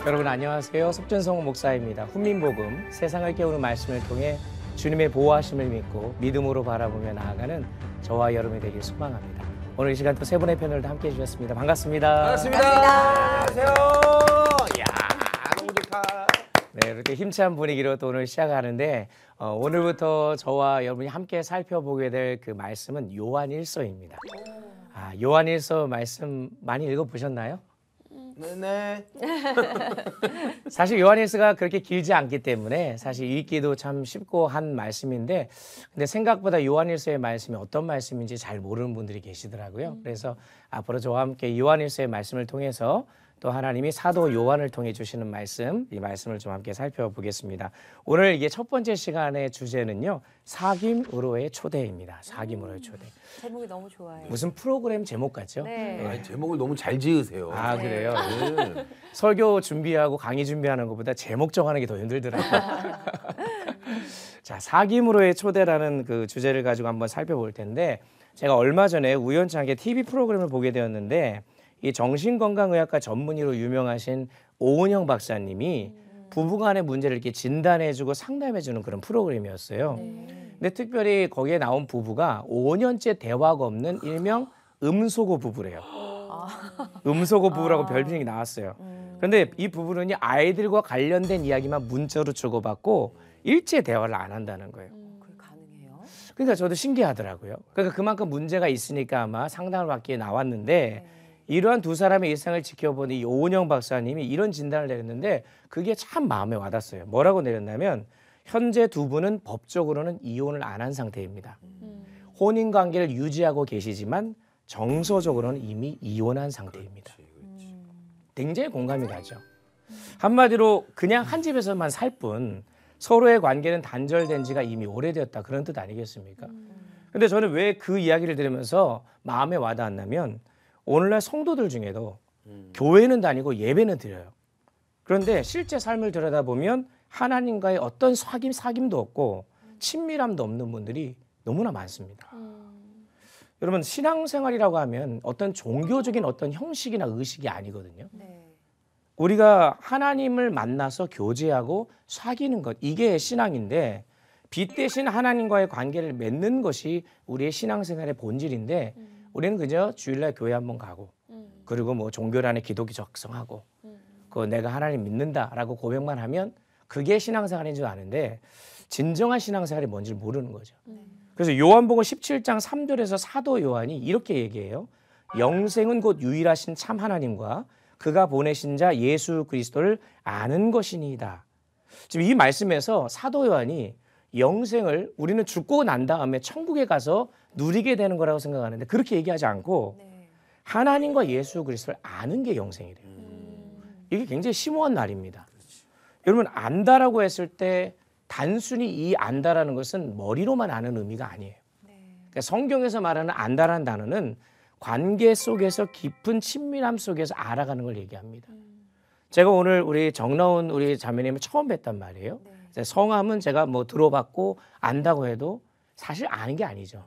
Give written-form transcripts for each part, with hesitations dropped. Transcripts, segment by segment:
여러분 안녕하세요. 석준성 목사입니다. 훈민복음 세상을 깨우는 말씀을 통해 주님의 보호하심을 믿고 믿음으로 바라보며 나아가는 저와 여러분이 되길 소망합니다. 오늘 이 시간 또 세 분의 패널도 함께해 주셨습니다. 반갑습니다. 반갑습니다. 안녕하세요. 이야, 너무 좋다. 네, 이렇게 힘찬 분위기로 또 오늘 시작하는데 오늘부터 저와 여러분이 함께 살펴보게 될 그 말씀은 요한일서입니다. 요한일서 말씀 많이 읽어보셨나요? 네네. 사실 요한일서가 그렇게 길지 않기 때문에 사실 읽기도 참 쉽고 한 말씀인데, 근데 생각보다 요한일서의 말씀이 어떤 말씀인지 잘 모르는 분들이 계시더라고요. 그래서 앞으로 저와 함께 요한일서의 말씀을 통해서 또 하나님이 사도 요한을 통해 주시는 말씀, 이 말씀을 좀 함께 살펴보겠습니다. 오늘 이게 첫 번째 시간의 주제는요, 사귐으로의 초대입니다. 사귐으로의 초대. 제목이 너무 좋아요. 무슨 프로그램 제목 같죠? 네. 아니, 제목을 너무 잘 지으세요. 아, 그래요? 네. 설교 준비하고 강의 준비하는 것보다 제목 정하는 게 더 힘들더라고요. 자, 사귐으로의 초대라는 그 주제를 가지고 한번 살펴볼 텐데, 제가 얼마 전에 우연찮게 TV 프로그램을 보게 되었는데, 이 정신건강의학과 전문의로 유명하신 오은영 박사님이 부부간의 문제를 이렇게 진단해주고 상담해주는 그런 프로그램이었어요. 근데 특별히 거기에 나온 부부가 5년째 대화가 없는 일명 음소거 부부래요. 음소거 부부라고 별명이 나왔어요. 그런데 이 부부는 아이들과 관련된 이야기만 문자로 주고받고 일체 대화를 안 한다는 거예요. 그게 가능해요? 그러니까 저도 신기하더라고요. 그러니까 그만큼 문제가 있으니까 아마 상담을 받기에 나왔는데, 이러한 두 사람의 일상을 지켜본 이 오은영 박사님이 이런 진단을 내렸는데 그게 참 마음에 와닿았어요. 뭐라고 내렸냐면, 현재 두 분은 법적으로는 이혼을 안 한 상태입니다. 혼인관계를 유지하고 계시지만 정서적으로는 이미 이혼한 상태입니다. 굉장히 공감이 가죠. 한마디로 그냥 한 집에서만 살 뿐 서로의 관계는 단절된 지가 이미 오래되었다, 그런 뜻 아니겠습니까? 근데 저는 왜 그 이야기를 들으면서 마음에 와닿았냐면, 오늘날 성도들 중에도 교회는 다니고 예배는 드려요. 그런데 실제 삶을 들여다보면 하나님과의 어떤 사귐도 없고 친밀함도 없는 분들이 너무나 많습니다. 여러분, 신앙생활이라고 하면 어떤 종교적인 어떤 형식이나 의식이 아니거든요. 네. 우리가 하나님을 만나서 교제하고 사귀는 것, 이게 신앙인데, 빛 대신 하나님과의 관계를 맺는 것이 우리의 신앙생활의 본질인데, 우리는 그저 주일날 교회 한번 가고 그리고 뭐 종교란에 기독교 작성하고 그 내가 하나님 믿는다라고 고백만 하면 그게 신앙생활인 줄 아는데, 진정한 신앙생활이 뭔지 모르는 거죠. 그래서 요한복음 17장 3절에서 사도 요한이 이렇게 얘기해요. 영생은 곧 유일하신 참 하나님과 그가 보내신 자 예수 그리스도를 아는 것이니이다. 지금 이 말씀에서 사도 요한이 영생을 우리는 죽고 난 다음에 천국에 가서 누리게 되는 거라고 생각하는데, 그렇게 얘기하지 않고 하나님과 예수 그리스도를 아는 게 영생이래요. 이게 굉장히 심오한 말입니다. 여러분, 안다라고 했을 때 단순히 이 안다라는 것은 머리로만 아는 의미가 아니에요. 그러니까 성경에서 말하는 안다라는 단어는 관계 속에서 깊은 친밀함 속에서 알아가는 걸 얘기합니다. 제가 오늘 우리 정나운 우리 자매님을 처음 뵀단 말이에요. 성함은 제가 뭐 들어봤고 안다고 해도 사실 아는 게 아니죠.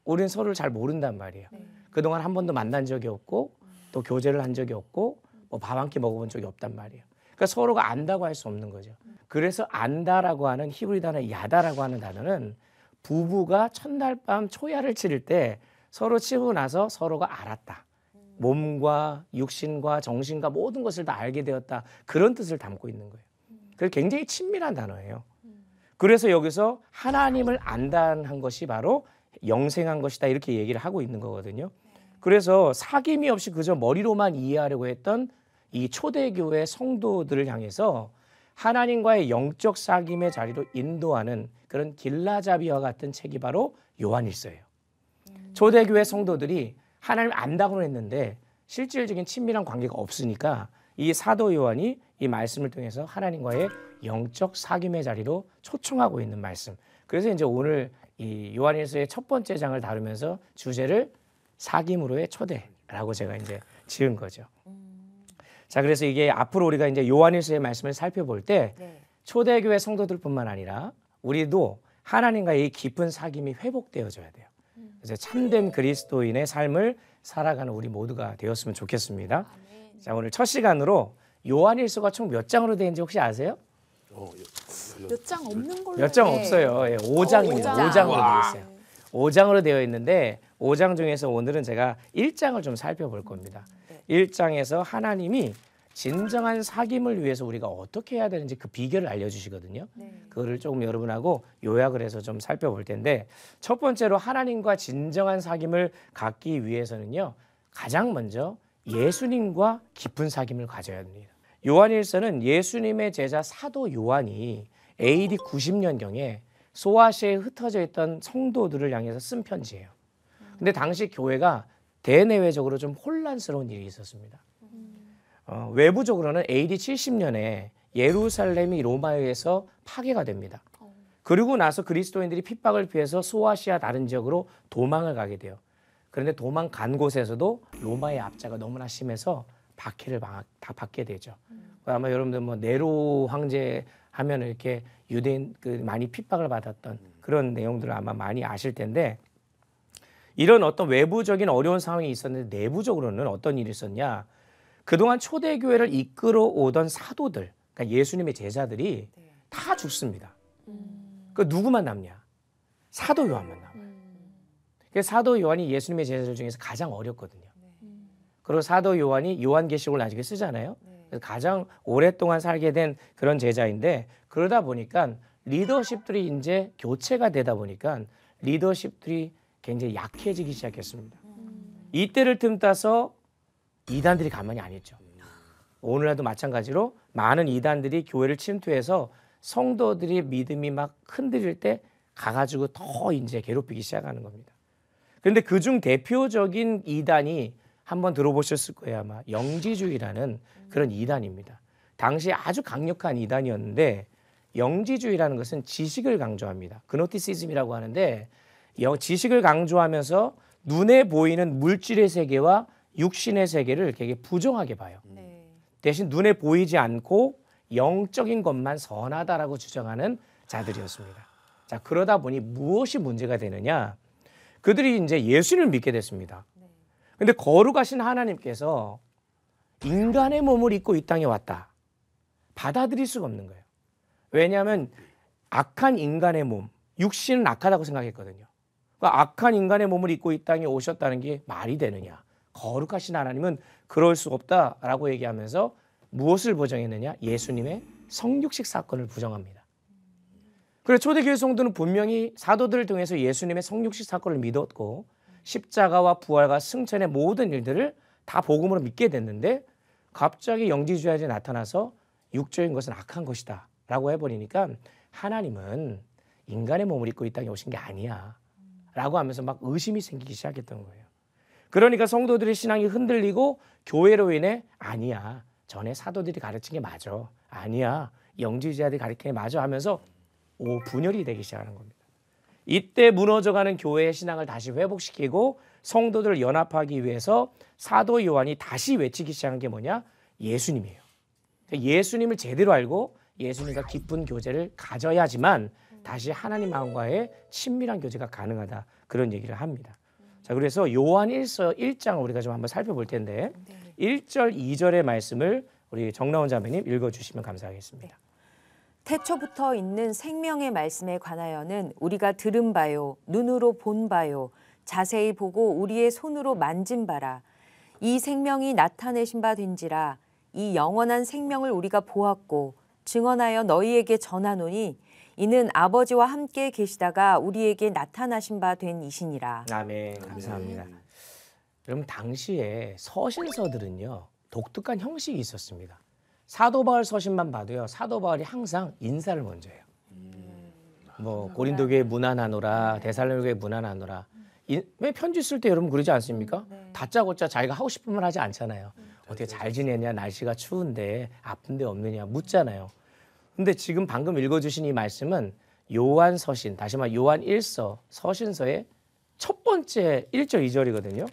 우리는 서로를 잘 모른단 말이에요. 그동안 한 번도 만난 적이 없고 또 교제를 한 적이 없고 뭐 밥 한 끼 먹어본 적이 없단 말이에요. 그러니까 서로가 안다고 할 수 없는 거죠. 그래서 안다라고 하는 히브리 단어 야다라고 하는 단어는 부부가 첫날 밤 초야를 치를 때 서로 치고 나서 서로가 알았다. 몸과 육신과 정신과 모든 것을 다 알게 되었다. 그런 뜻을 담고 있는 거예요. 그래서 굉장히 친밀한 단어예요. 그래서 여기서 하나님을 안다는 것이 바로 영생한 것이다, 이렇게 얘기를 하고 있는 거거든요. 그래서 사귐이 없이 그저 머리로만 이해하려고 했던 이 초대교회 성도들을 향해서 하나님과의 영적 사귐의 자리로 인도하는 그런 길라잡이와 같은 책이 바로 요한일서예요. 초대교회 성도들이 하나님을 안다고는 했는데 실질적인 친밀한 관계가 없으니까 이 사도 요한이 이 말씀을 통해서 하나님과의 영적 사귐의 자리로 초청하고 있는 말씀. 그래서 이제 오늘 이 요한일서의 첫 번째 장을 다루면서 주제를 사귐으로의 초대라고 제가 이제 지은 거죠. 자, 그래서 이게 앞으로 우리가 이제 요한일서의 말씀을 살펴볼 때 초대교회 성도들뿐만 아니라 우리도 하나님과의 이 깊은 사귐이 회복되어져야 돼요. 그래서 참된 그리스도인의 삶을 살아가는 우리 모두가 되었으면 좋겠습니다. 자, 오늘 첫 시간으로 요한일서가 총 몇 장으로 되는지 혹시 아세요? 몇 장 없는 걸로. 몇 장 네. 없어요. 예, 5장입니다. 5장으로 되어 있어요. 5장으로 되어 있는데 5장 중에서 오늘은 제가 1장을 좀 살펴볼 겁니다. 1장에서 하나님이 진정한 사귐을 위해서 우리가 어떻게 해야 되는지 그 비결을 알려주시거든요. 그거를 조금 여러분하고 요약을 해서 좀 살펴볼 텐데 첫 번째로 하나님과 진정한 사귐을 갖기 위해서는요. 가장 먼저 예수님과 깊은 사귐을 가져야 합니다. 요한일서는 예수님의 제자 사도 요한이 AD 90년경에 소아시아에 흩어져 있던 성도들을 향해서 쓴 편지예요. 근데 당시 교회가 대내외적으로 좀 혼란스러운 일이 있었습니다. 외부적으로는 AD 70년에 예루살렘이 로마에 의해서 파괴가 됩니다. 그리고 나서 그리스도인들이 핍박을 피해서 소아시아 다른 지역으로 도망을 가게 돼요. 그런데 도망간 곳에서도 로마의 압제가 너무나 심해서 박해를 다 받게 되죠. 아마 여러분들 뭐 네로 황제 하면 이렇게 유대인 많이 핍박을 받았던 그런 내용들을 아마 많이 아실 텐데 이런 어떤 외부적인 어려운 상황이 있었는데 내부적으로는 어떤 일이 있었냐? 그동안 초대교회를 이끌어 오던 사도들, 그러니까 예수님의 제자들이 다 죽습니다. 그 누구만 남냐? 사도 요한만 남아요. 그래서 사도 요한이 예수님의 제자들 중에서 가장 어렸거든요. 그리고 사도 요한이 요한계시록을 나중에 쓰잖아요. 그래서 가장 오랫동안 살게 된 그런 제자인데 그러다 보니까 리더십들이 이제 교체가 되다 보니까 리더십들이 굉장히 약해지기 시작했습니다. 이때를 틈타서 이단들이 가만히 안 있죠. 오늘날도 마찬가지로 많은 이단들이 교회를 침투해서 성도들의 믿음이 막 흔들릴 때 가가지고 더 이제 괴롭히기 시작하는 겁니다. 그런데 그중 대표적인 이단이 한번 들어보셨을 거예요. 아마 영지주의라는 그런 이단입니다. 당시에 아주 강력한 이단이었는데 영지주의라는 것은 지식을 강조합니다. 그노티시즘이라고 하는데 지식을 강조하면서 눈에 보이는 물질의 세계와 육신의 세계를 되게 부정하게 봐요. 대신 눈에 보이지 않고 영적인 것만 선하다라고 주장하는 자들이었습니다. 자, 그러다 보니 무엇이 문제가 되느냐? 그들이 이제 예수님을 믿게 됐습니다. 근데 거룩하신 하나님께서 인간의 몸을 입고 이 땅에 왔다. 받아들일 수가 없는 거예요. 왜냐하면 악한 인간의 몸, 육신은 악하다고 생각했거든요. 그러니까 악한 인간의 몸을 입고 이 땅에 오셨다는 게 말이 되느냐. 거룩하신 하나님은 그럴 수 없다라고 얘기하면서 무엇을 부정했느냐? 예수님의 성육식 사건을 부정합니다. 그래서 초대교회 성도는 분명히 사도들을 통해서 예수님의 성육식 사건을 믿었고 십자가와 부활과 승천의 모든 일들을 다 복음으로 믿게 됐는데 갑자기 영지주의자들이 나타나서 육적인 것은 악한 것이다 라고 해버리니까 하나님은 인간의 몸을 입고 이 땅에 오신 게 아니야 라고 하면서 막 의심이 생기기 시작했던 거예요. 그러니까 성도들의 신앙이 흔들리고 교회로 인해 아니야 전에 사도들이 가르친 게 맞아 아니야 영지주의자들이 가르친 게 맞아 하면서 분열이 되기 시작하는 겁니다. 이때 무너져가는 교회의 신앙을 다시 회복시키고 성도들을 연합하기 위해서 사도 요한이 다시 외치기 시작한 게 뭐냐? 예수님이에요. 예수님을 제대로 알고 예수님과 깊은 교제를 가져야지만 다시 하나님 마음과의 친밀한 교제가 가능하다. 그런 얘기를 합니다. 자, 그래서 요한 1서 1장을 우리가 좀 한번 살펴볼 텐데 1절, 2절의 말씀을 우리 정나온 자매님 읽어주시면 감사하겠습니다. 태초부터 있는 생명의 말씀에 관하여는 우리가 들은 바요, 눈으로 본 바요, 자세히 보고 우리의 손으로 만진 바라. 이 생명이 나타내신 바 된지라. 이 영원한 생명을 우리가 보았고 증언하여 너희에게 전하노니 이는 아버지와 함께 계시다가 우리에게 나타나신 바 된 이시니라. 아멘. 감사합니다. 여러분 당시에 서신서들은요 독특한 형식이 있었습니다. 사도 바울 서신만 봐도요 사도 바울이 항상 인사를 먼저 해요. 뭐 고린도 교회 문안하노라, 데살로니가 교회 문안하노라. 왜 편지 쓸 때 여러분 그러지 않습니까? 다짜고짜 자기가 하고 싶은 말 하지 않잖아요. 어떻게 잘 지내냐, 날씨가 추운데 아픈데 없느냐 묻잖아요. 근데 지금 방금 읽어주신 이 말씀은 요한 서신, 다시 말해 요한 1서 서신서의 첫 번째 1절 2절이거든요.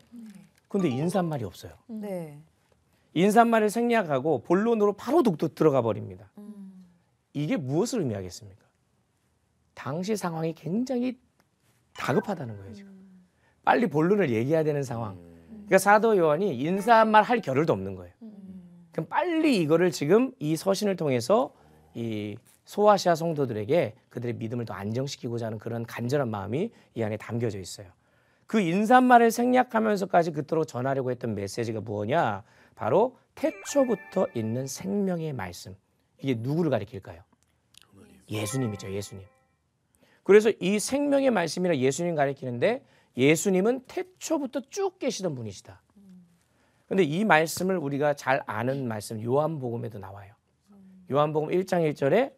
근데 인사말이 없어요. 네. 인사말을 생략하고 본론으로 바로 들어가 버립니다. 이게 무엇을 의미하겠습니까? 당시 상황이 굉장히 다급하다는 거예요. 지금. 빨리 본론을 얘기해야 되는 상황. 그러니까 사도 요한이 인사말 할 겨를도 없는 거예요. 그럼 빨리 이거를 지금 이 서신을 통해서 이 소아시아 성도들에게 그들의 믿음을 더 안정시키고자 하는 그런 간절한 마음이 이 안에 담겨져 있어요. 그 인사말을 생략하면서까지 그토록 전하려고 했던 메시지가 뭐냐? 바로 태초부터 있는 생명의 말씀. 이게 누구를 가리킬까요? 예수님이죠. 예수님. 그래서 이 생명의 말씀이라 예수님 가리키는데 예수님은 태초부터 쭉 계시던 분이시다. 그런데 이 말씀을 우리가 잘 아는 말씀 요한복음에도 나와요. 요한복음 1장 1절에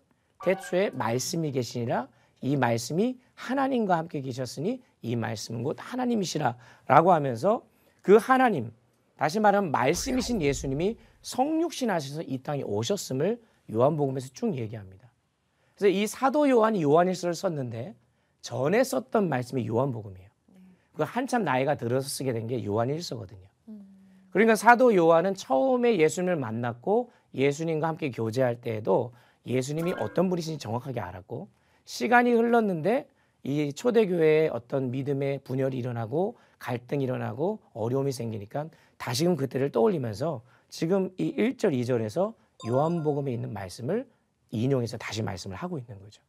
태초에 말씀이 계시니라 이 말씀이 하나님과 함께 계셨으니 이 말씀은 곧 하나님이시라 라고 하면서 그 하나님, 다시 말하면 말씀이신 예수님이 성육신 하셔서 이 땅에 오셨음을 요한복음에서 쭉 얘기합니다. 그래서 이 사도 요한이 요한일서를 썼는데 전에 썼던 말씀이 요한복음이에요. 그 한참 나이가 들어서 쓰게 된 게 요한일서거든요. 그러니까 사도 요한은 처음에 예수님을 만났고 예수님과 함께 교제할 때에도 예수님이 어떤 분이신지 정확하게 알았고 시간이 흘렀는데 이 초대교회에 어떤 믿음의 분열이 일어나고 갈등이 일어나고 어려움이 생기니까 다시금 그때를 떠올리면서 지금 이 1절 2절에서 요한복음에 있는 말씀을 인용해서 다시 말씀을 하고 있는 거죠.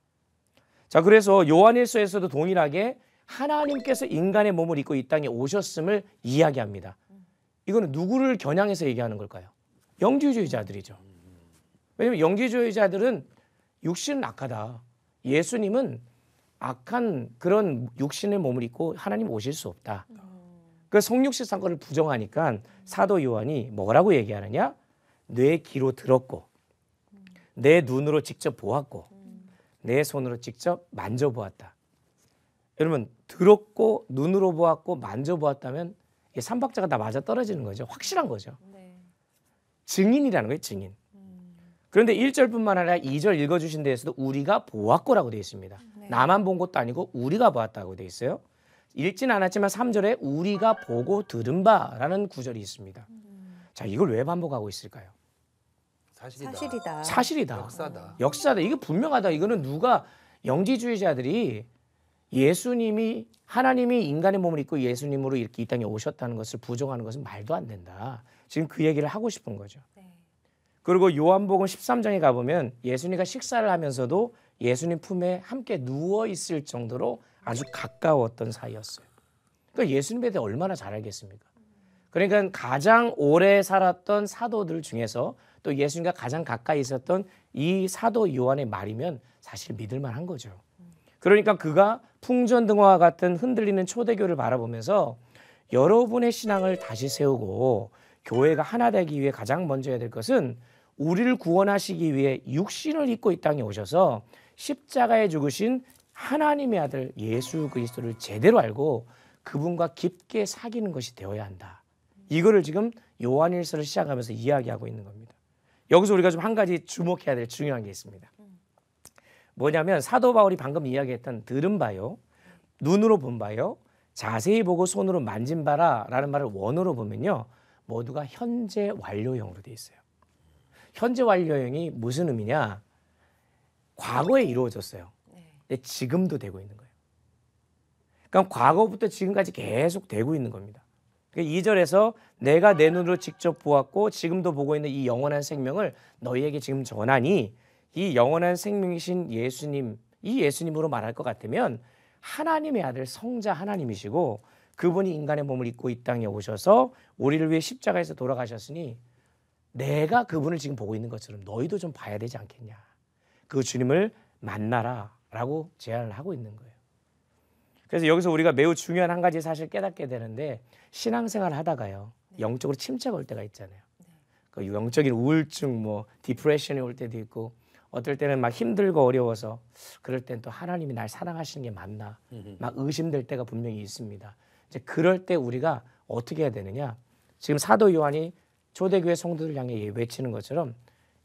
자, 그래서 요한일서에서도 동일하게 하나님께서 인간의 몸을 입고 이 땅에 오셨음을 이야기합니다. 이거는 누구를 겨냥해서 얘기하는 걸까요? 영지주의자들이죠. 왜냐하면 영지주의자들은 육신은 악하다. 예수님은 악한 그런 육신의 몸을 입고 하나님 오실 수 없다. 그 성육신 사건을 부정하니까 사도 요한이 뭐라고 얘기하느냐? 내 귀로 들었고 내 눈으로 직접 보았고 내 손으로 직접 만져보았다. 여러분 들었고 눈으로 보았고 만져보았다면 이 삼박자가 다 맞아 떨어지는 거죠. 확실한 거죠. 증인이라는 거예요. 증인. 그런데 1절뿐만 아니라 2절 읽어주신 데에서도 우리가 보았고라고 되어 있습니다. 나만 본 것도 아니고 우리가 보았다고 되어 있어요. 읽진 않았지만 3절에 우리가 보고 들은 바라는 구절이 있습니다. 자, 이걸 왜 반복하고 있을까요? 사실이다. 사실이다. 역사다. 역사다. 이거 분명하다. 이거는 누가 영지주의자들이 예수님이 하나님이 인간의 몸을 입고 예수님으로 이렇게 이 땅에 오셨다는 것을 부정하는 것은 말도 안 된다. 지금 그 얘기를 하고 싶은 거죠. 그리고 요한복음 13장에 가보면 예수님과 식사를 하면서도 예수님 품에 함께 누워 있을 정도로 아주 가까웠던 사이였어요. 그러니까 예수님에 대해 얼마나 잘 알겠습니까? 그러니까 가장 오래 살았던 사도들 중에서 또 예수님과 가장 가까이 있었던 이 사도 요한의 말이면 사실 믿을 만한 거죠. 그러니까 그가 풍전등화와 같은 흔들리는 초대교를 바라보면서 여러분의 신앙을 다시 세우고 교회가 하나 되기 위해 가장 먼저 해야 될 것은 우리를 구원하시기 위해 육신을 입고 이 땅에 오셔서 십자가에 죽으신 하나님의 아들 예수 그리스도를 제대로 알고 그분과 깊게 사귀는 것이 되어야 한다. 이거를 지금 요한일서를 시작하면서 이야기하고 있는 겁니다. 여기서 우리가 좀 한 가지 주목해야 될 중요한 게 있습니다. 뭐냐면 사도 바울이 방금 이야기했던 들은 바요, 눈으로 본 바요, 자세히 보고 손으로 만진 바라라는 말을 원어로 보면요. 모두가 현재 완료형으로 돼 있어요. 현재 완료형이 무슨 의미냐? 과거에 이루어졌어요. 근데 지금도 되고 있는 거예요. 그러니까 과거부터 지금까지 계속 되고 있는 겁니다. 2절에서 내가 내 눈으로 직접 보았고 지금도 보고 있는 이 영원한 생명을 너희에게 지금 전하니 이 영원한 생명이신 예수님, 이 예수님으로 말할 것 같으면 하나님의 아들 성자 하나님이시고 그분이 인간의 몸을 입고 이 땅에 오셔서 우리를 위해 십자가에서 돌아가셨으니 내가 그분을 지금 보고 있는 것처럼 너희도 좀 봐야 되지 않겠냐. 그 주님을 만나라 라고 제안을 하고 있는 거예요. 그래서 여기서 우리가 매우 중요한 한 가지 사실 깨닫게 되는데 신앙생활 하다가요. 영적으로 침체가 올 때가 있잖아요. 그 영적인 우울증, 디프레션이 올 때도 있고 어떨 때는 막 힘들고 어려워서 그럴 땐 또 하나님이 날 사랑하시는 게 맞나 막 의심될 때가 분명히 있습니다. 이제 그럴 때 우리가 어떻게 해야 되느냐? 지금 사도 요한이 초대교회 성도들 향해 외치는 것처럼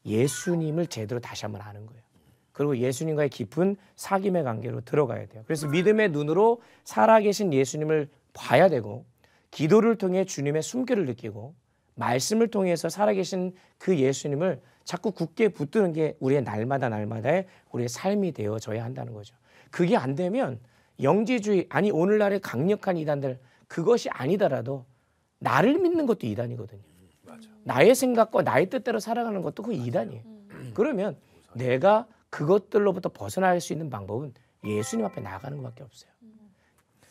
예수님을 제대로 다시 한번 아는 거예요. 그리고 예수님과의 깊은 사귐의 관계로 들어가야 돼요. 그래서 믿음의 눈으로 살아계신 예수님을 봐야 되고 기도를 통해 주님의 숨결을 느끼고 말씀을 통해서 살아계신 그 예수님을 자꾸 굳게 붙드는 게 우리의 날마다의 우리의 삶이 되어져야 한다는 거죠. 그게 안 되면 영지주의, 아니 오늘날의 강력한 이단들 그것이 아니더라도 나를 믿는 것도 이단이거든요. 맞아. 나의 생각과 나의 뜻대로 살아가는 것도 그 이단이에요. 그러면 내가 그것들로부터 벗어날 수 있는 방법은 예수님 앞에 나가는 것밖에 없어요.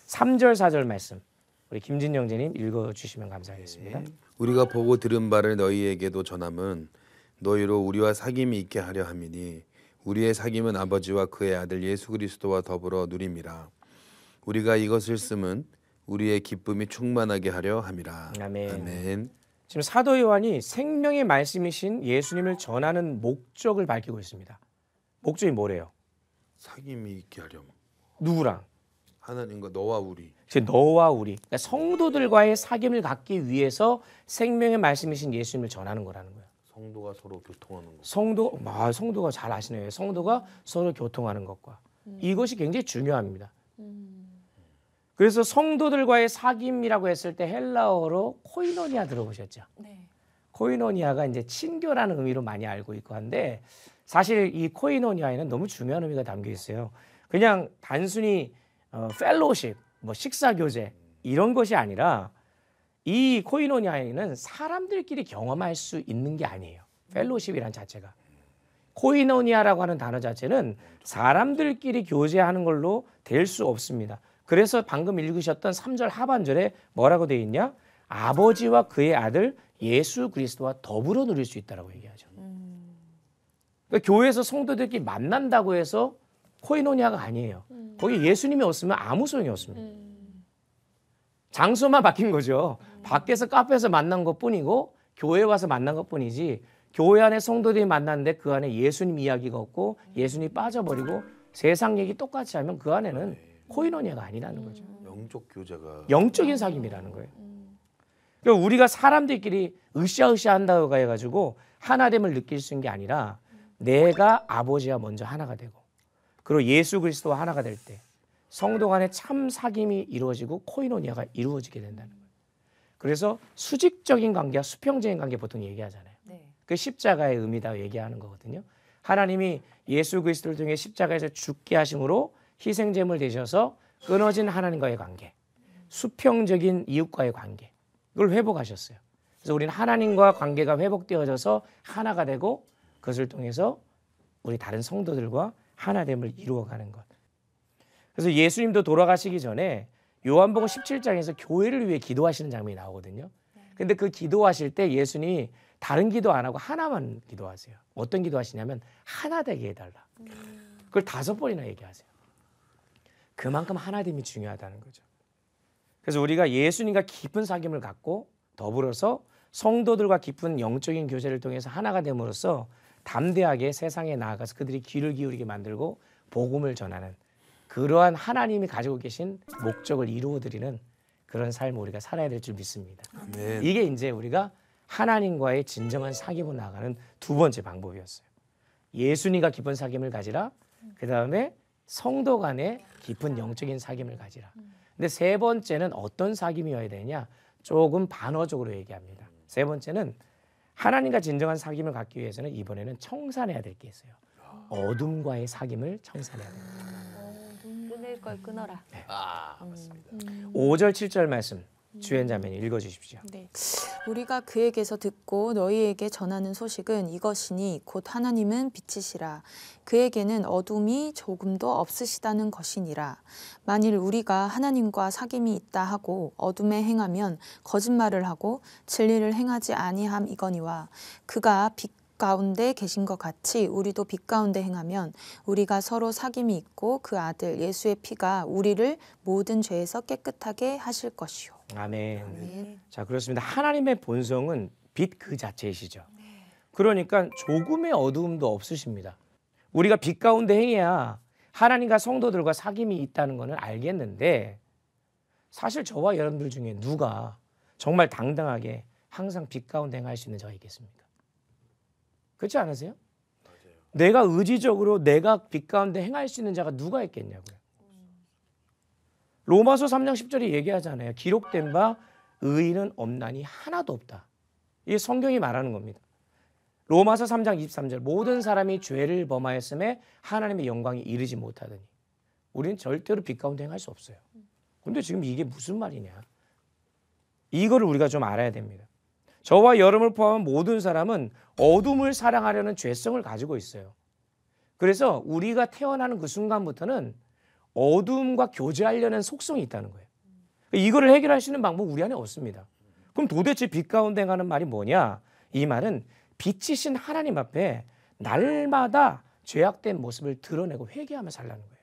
3절 4절 말씀 우리 김진영 제님 읽어주시면 감사하겠습니다. 우리가 보고 들은 바를 너희에게도 전함은 너희로 우리와 사귐이 있게 하려 함이니 우리의 사귐은 아버지와 그의 아들 예수 그리스도와 더불어 누림이라. 우리가 이것을 쓰면 우리의 기쁨이 충만하게 하려 함이라. 아멘. 아멘. 지금 사도 요한이 생명의 말씀이신 예수님을 전하는 목적을 밝히고 있습니다. 목적이 뭐래요? 사귐이 있게 하렴. 누구랑? 하나님과 너와 우리. 즉 너와 우리, 그러니까 성도들과의 사귐을 갖기 위해서 생명의 말씀이신 예수님을 전하는 거라는 거예요. 성도가 서로 교통하는 것. 성도가 잘 아시네요. 성도가 서로 교통하는 것과 이것이 굉장히 중요합니다. 그래서 성도들과의 사귐이라고 했을 때 헬라어로 코이노니아 들어보셨죠? 네. 코이노니아가 이제 친교라는 의미로 많이 알고 있고 한데 사실 이 코이노니아에는 너무 중요한 의미가 담겨 있어요. 그냥 단순히 펠로우십, 뭐 식사 교제 이런 것이 아니라 이 코이노니아에는 사람들끼리 경험할 수 있는 게 아니에요. 펠로우십이란 자체가. 코이노니아라고 하는 단어 자체는 사람들끼리 교제하는 걸로 될 수 없습니다. 그래서 방금 읽으셨던 3절 하반절에 뭐라고 되어 있냐? 아버지와 그의 아들 예수 그리스도와 더불어 누릴 수 있다라고 얘기하죠. 그러니까 교회에서 성도들끼리 만난다고 해서 코이노니아가 아니에요. 거기 예수님이 없으면 아무 소용이 없습니다. 장소만 바뀐 거죠. 밖에서 카페에서 만난 것뿐이고 교회 와서 만난 것뿐이지 교회 안에 성도들이 만났는데 그 안에 예수님 이야기가 없고 예수님이 빠져버리고 세상 얘기 똑같이 하면 그 안에는 코이노니아가 아니라는 거죠. 영적 교제가 영적인 사귐이라는 거예요. 그러니까 우리가 사람들끼리 으쌰으쌰 한다고 해가지고 하나됨을 느낄 수 있는 게 아니라 내가 아버지와 먼저 하나가 되고 그리고 예수 그리스도와 하나가 될 때 성도 간에 참 사귐이 이루어지고 코이노니아가 이루어지게 된다는 거예요. 그래서 수직적인 관계와 수평적인 관계 보통 얘기하잖아요. 네. 그 십자가의 의미다 얘기하는 거거든요. 하나님이 예수 그리스도를 통해 십자가에서 죽게 하심으로 희생제물 되셔서 끊어진 하나님과의 관계, 수평적인 이웃과의 관계 이걸 회복하셨어요. 그래서 우리는 하나님과 관계가 회복되어져서 하나가 되고 그것을 통해서 우리 다른 성도들과 하나됨을 이루어가는 것. 그래서 예수님도 돌아가시기 전에 요한복음 17장에서 교회를 위해 기도하시는 장면이 나오거든요. 근데 그 기도하실 때 예수님이 다른 기도 안 하고 하나만 기도하세요. 어떤 기도하시냐면 하나 되게 해달라. 그걸 5번이나 얘기하세요. 그만큼 하나됨이 중요하다는 거죠. 그래서 우리가 예수님과 깊은 사귐을 갖고 더불어서 성도들과 깊은 영적인 교제를 통해서 하나가 됨으로써 담대하게 세상에 나아가서 그들이 귀를 기울이게 만들고 복음을 전하는 그러한 하나님이 가지고 계신 목적을 이루어드리는 그런 삶을 우리가 살아야 될 줄 믿습니다. 아멘. 이게 이제 우리가 하나님과의 진정한 사귐으로 나가는 두 번째 방법이었어요. 예수님과 깊은 사귐을 가지라. 그 다음에 성도 간의 깊은 영적인 사귐을 가지라. 근데 세 번째는 어떤 사귐이어야 되냐? 조금 반어적으로 얘기합니다. 세 번째는 하나님과 진정한 사귐을 갖기 위해서는 이번에는 청산해야 될 게 있어요. 어둠과의 사귐을 청산해야 됩니다. 끊을 걸 끊어라. 맞습니다. 5절 7절 말씀 주연자매님 읽어주십시오. 네. 우리가 그에게서 듣고 너희에게 전하는 소식은 이것이니 곧 하나님은 빛이시라. 그에게는 어둠이 조금도 없으시다는 것이니라. 만일 우리가 하나님과 사귐이 있다 하고 어둠에 행하면 거짓말을 하고 진리를 행하지 아니함 이거니와 그가 빛 가운데 계신 것 같이 우리도 빛 가운데 행하면 우리가 서로 사귐이 있고 그 아들 예수의 피가 우리를 모든 죄에서 깨끗하게 하실 것이요. 아멘. 자, 그렇습니다. 하나님의 본성은 빛 그 자체이시죠. 그러니까 조금의 어두움도 없으십니다. 우리가 빛 가운데 행해야 하나님과 성도들과 사귐이 있다는 것은 알겠는데 사실 저와 여러분들 중에 누가 정말 당당하게 항상 빛 가운데 행할 수 있는 자가 있겠습니까? 그렇지 않으세요? 맞아요. 내가 의지적으로 내가 빛 가운데 행할 수 있는 자가 누가 있겠냐고요. 로마서 3장 10절에 얘기하잖아요. 기록된 바 의인은 없나니 하나도 없다. 이게 성경이 말하는 겁니다. 로마서 3장 23절 모든 사람이 죄를 범하였음에 하나님의 영광이 이르지 못하더니 우리는 절대로 빛 가운데 행할 수 없어요. 그런데 지금 이게 무슨 말이냐. 이거를 우리가 좀 알아야 됩니다. 저와 여러분을 포함한 모든 사람은 어둠을 사랑하려는 죄성을 가지고 있어요. 그래서 우리가 태어나는 그 순간부터는 어둠과 교제하려는 속성이 있다는 거예요. 이거를 해결할 수 있는 방법은 우리 안에 없습니다. 그럼 도대체 빛 가운데 가는 말이 뭐냐? 이 말은 빛이신 하나님 앞에 날마다 죄악된 모습을 드러내고 회개하며 살라는 거예요.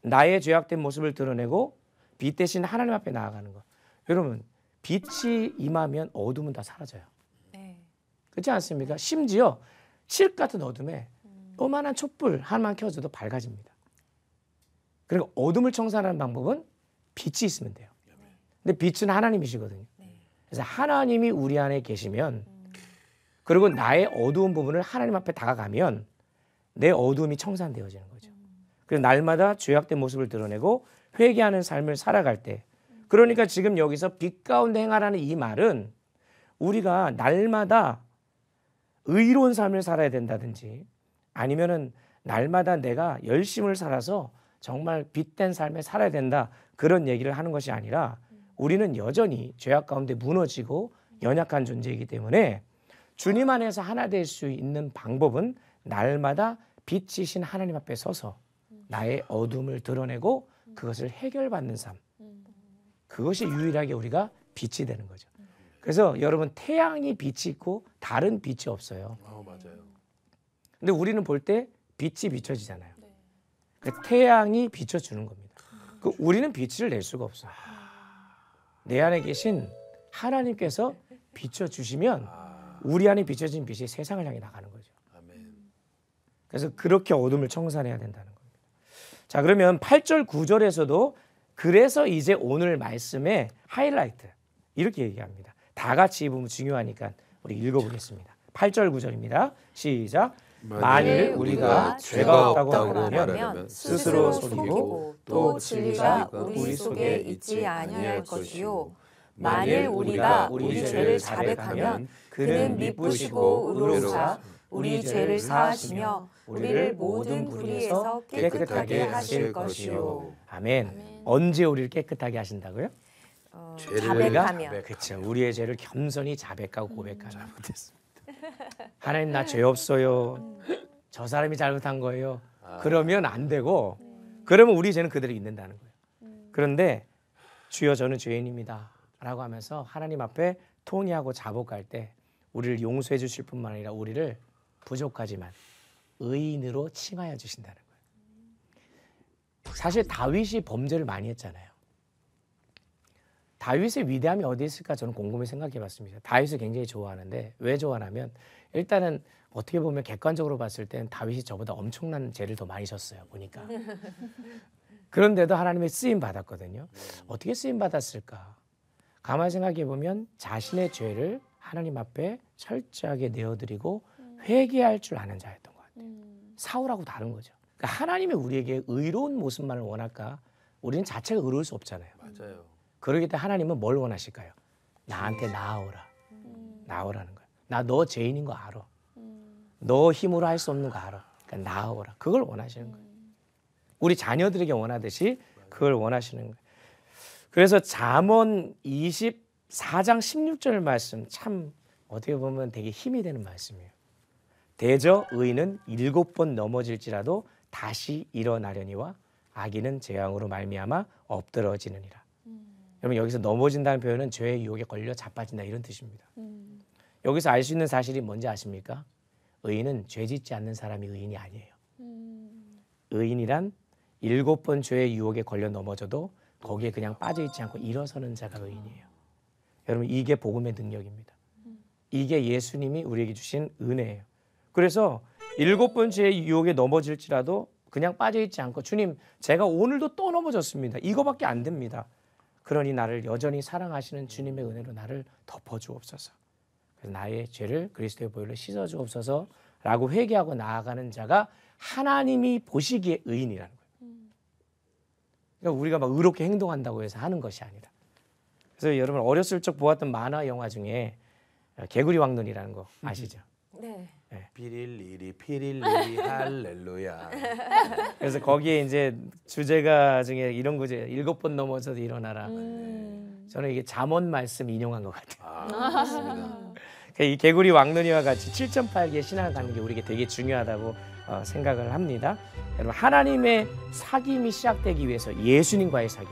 나의 죄악된 모습을 드러내고 빛 대신 하나님 앞에 나아가는 거. 여러분, 빛이 임하면 어둠은 다 사라져요. 네. 그렇지 않습니까? 심지어 칠흑 같은 어둠에 요만한 촛불 하나만 켜줘도 밝아집니다. 그리고 어둠을 청산하는 방법은 빛이 있으면 돼요. 근데 빛은 하나님이시거든요. 그래서 하나님이 우리 안에 계시면 그리고 나의 어두운 부분을 하나님 앞에 다가가면 내 어두움이 청산되어지는 거죠. 그래서 날마다 죄악된 모습을 드러내고 회개하는 삶을 살아갈 때 그러니까 지금 여기서 빛 가운데 행하라는 이 말은 우리가 날마다 의로운 삶을 살아야 된다든지 아니면은 날마다 내가 열심을 살아서 정말 빛된 삶을 살아야 된다 그런 얘기를 하는 것이 아니라 우리는 여전히 죄악 가운데 무너지고 연약한 존재이기 때문에 주님 안에서 하나 될 수 있는 방법은 날마다 빛이신 하나님 앞에 서서 나의 어둠을 드러내고 그것을 해결받는 삶. 그것이 유일하게 우리가 빛이 되는 거죠. 그래서 여러분 태양이 빛이 있고 다른 빛이 없어요. 맞아요. 근데 우리는 볼 때 빛이 비춰지잖아요. 그 태양이 비춰주는 겁니다. 그 우리는 빛을 낼 수가 없어요. 내 안에 계신 하나님께서 비춰주시면 우리 안에 비춰진 빛이 세상을 향해 나가는 거죠. 아멘. 그래서 그렇게 어둠을 청산해야 된다는 겁니다. 자, 그러면 8절 9절에서도 그래서 이제 오늘 말씀의 하이라이트 이렇게 얘기합니다. 다 같이 입으면 중요하니까 우리 읽어보겠습니다. 8절 9절입니다. 시작. 만일 우리가 죄가 없다고 말하면 스스로 속이고 또 진리가 우리 속에 있지 아니할 것이요 만일 우리가 우리 죄를 자백하면 그는 미쁘시고 의로우사 우리 죄를 사하시며 우리를 모든 불의에서 깨끗하게 하실 것이요. 아멘. 언제 우리를 깨끗하게 하신다고요? 자백하면. 그렇죠. 우리의 죄를 겸손히 자백하고 고백하는 못했습니다. 하나님 나 죄 없어요. 저 사람이 잘못한 거예요. 그러면 안 되고 그러면 우리 죄는 그대로 있는다는 거예요. 그런데 주여 저는 죄인입니다 라고 하면서 하나님 앞에 통회하고 자복할 때 우리를 용서해 주실 뿐만 아니라 우리를 부족하지만 의인으로 칭하여 주신다는 거예요. 사실 다윗이 범죄를 많이 했잖아요. 다윗의 위대함이 어디 있을까 저는 곰곰이 생각해 봤습니다. 다윗을 굉장히 좋아하는데 왜 좋아하냐면 일단은 어떻게 보면 객관적으로 봤을 땐 다윗이 저보다 엄청난 죄를 더 많이 졌어요. 보니까. 그런데도 하나님의 쓰임 받았거든요. 어떻게 쓰임 받았을까? 가만히 생각해 보면 자신의 죄를 하나님 앞에 철저하게 내어드리고 회개할 줄 아는 자였던 것 같아요. 사울하고 다른 거죠. 그러니까 하나님이 우리에게 의로운 모습만을 원할까? 우리는 자체가 의로울 수 없잖아요. 맞아요. 그러기 때문에 하나님은 뭘 원하실까요? 나한테 나아오라. 나아오라는 거예요. 나 너 죄인인 거 알아. 너 힘으로 할 수 없는 거 알아. 그러니까 나아오라. 그걸 원하시는 거예요. 우리 자녀들에게 원하듯이 그걸 원하시는 거예요. 그래서 잠언 24장 16절 말씀 참 어떻게 보면 되게 힘이 되는 말씀이에요. 대저 의인은 7번 넘어질지라도 다시 일어나려니와 악인은 재앙으로 말미암아 엎드러지느니라. 여러분 여기서 넘어진다는 표현은 죄의 유혹에 걸려 자빠진다 이런 뜻입니다. 여기서 알 수 있는 사실이 뭔지 아십니까? 의인은 죄 짓지 않는 사람이 의인이 아니에요. 의인이란 7번 죄의 유혹에 걸려 넘어져도 거기에 그냥 빠져있지 않고 일어서는 자가 의인이에요. 여러분 이게 복음의 능력입니다. 이게 예수님이 우리에게 주신 은혜예요. 그래서 7번 죄의 유혹에 넘어질지라도 그냥 빠져있지 않고 주님 제가 오늘도 또 넘어졌습니다. 이거밖에 안 됩니다. 그러니 나를 여전히 사랑하시는 주님의 은혜로 나를 덮어주옵소서. 그래서 나의 죄를 그리스도의 보혈로 씻어주옵소서 라고 회개하고 나아가는 자가 하나님이 보시기에 의인이라는 거예요. 그러니까 우리가 막 의롭게 행동한다고 해서 하는 것이 아니라. 그래서 여러분 어렸을 적 보았던 만화 영화 중에 개구리 왕눈이라는 거 아시죠? 네. 피릴리리 피릴리리 할렐루야. 그래서 거기에 이제 주제가 중에 이런 거죠. 7번 넘어져도 일어나라. 저는 이게 잠언 말씀 인용한 것 같아요. 맞습니다. 이 개구리 왕눈이와 같이 7.8개의 신앙을 갖는 게 우리에게 되게 중요하다고 생각을 합니다. 여러분, 하나님의 사귐이 시작되기 위해서 예수님과의 사귐,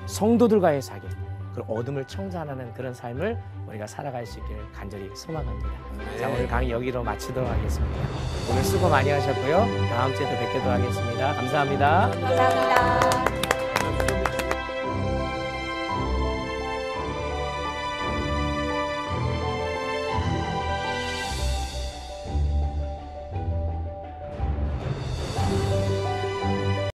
성도들과의 사귐, 그리고 어둠을 청산하는 그런 삶을 우리가 살아갈 수 있기를 간절히 소망합니다. 자, 오늘 강의 여기로 마치도록 하겠습니다. 오늘 수고 많이 하셨고요. 다음 주에도 뵙도록 하겠습니다. 감사합니다. 감사합니다.